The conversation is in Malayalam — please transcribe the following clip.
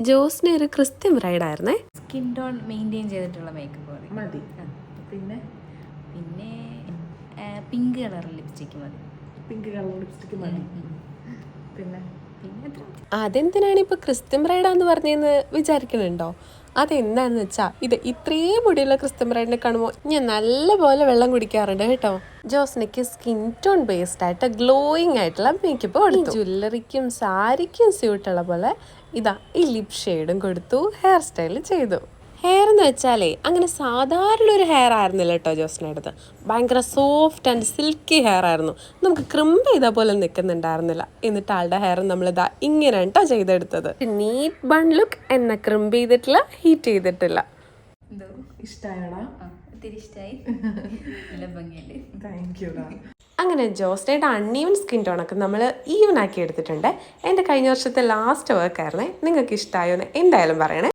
ജോസിന് ഒരു ക്രിസ്ത്യൻ ബ്രൈഡായിരുന്നേ. സ്കിൻ ടോൺ മെയിൻറ്റെയിൻ ചെയ്തിട്ടുള്ള മേക്കപ്പ് മതി. പിന്നെ പിന്നെ പിങ്ക് കളർ ലിപ്സ്റ്റിക്ക് മതി. പിങ്ക് കളർ ലിപ്സ്റ്റിക്ക് മതി. പിന്നെ അതെന്തിനാണ് ഇപ്പോൾ ക്രിസ്ത്യൻ ബ്രൈഡാന്ന് പറഞ്ഞതെന്ന് വിചാരിക്കുന്നുണ്ടോ? അതെന്താണെന്ന് വെച്ചാൽ ഇത് ഇത്രയും മുടിയുള്ള ക്രിസ്ത്യൻ ബ്രൈഡിനെ കാണുമ്പോൾ ഞാൻ നല്ലപോലെ വെള്ളം കുടിക്കാറുണ്ട് കേട്ടോ. ജോസ്നയ്ക്ക് സ്കിൻ ടോൺ ബേസ്ഡ് ആയിട്ട് ഗ്ലോയിങ് ആയിട്ടുള്ള മേക്കപ്പ് കൊടുത്തു. ജ്വല്ലറിക്കും സാരിക്കും സ്യൂട്ടുള്ള പോലെ ഇതാ ഈ ലിപ് ഷെയ്ഡും കൊടുത്തു, ഹെയർ സ്റ്റൈൽ ചെയ്തു. ഹെയർ എന്ന് വെച്ചാലേ അങ്ങനെ സാധാരണ ഒരു ഹെയർ ആയിരുന്നില്ല കേട്ടോ ജോസ്നയുടേത്. ഭയങ്കര സോഫ്റ്റ് ആൻഡ് സിൽക്കി ഹെയർ ആയിരുന്നു. നമുക്ക് ക്രിംപ് ചെയ്ത പോലെ നിൽക്കുന്നുണ്ടായിരുന്നില്ല. എന്നിട്ട് ആളുടെ ഹെയർ നമ്മളിതാ ഇങ്ങനെ കേട്ടോ ചെയ്തെടുത്തത്. നീറ്റ് ബൺ ലുക്ക് എന്ന ക്രിംപ് ചെയ്തിട്ടില്ല, ഹീറ്റ് ചെയ്തിട്ടില്ല. ഇഷ്ടമായോടാ? ഒത്തിരി ഇഷ്ടമായി. നല്ല ഭംഗിയുണ്ട്. താങ്ക് യുടാ. അങ്ങനെ ജോസ്നയുടെ അൺഈവൻ സ്കിൻ ടോണൊക്കെ നമ്മൾ ഈവൻ ആക്കി എടുത്തിട്ടുണ്ട്. എൻ്റെ കഴിഞ്ഞ വർഷത്തെ ലാസ്റ്റ് വർക്കായിരുന്നേ. നിങ്ങൾക്ക് ഇഷ്ടമായോ എന്ന് എന്തായാലും പറയണേ.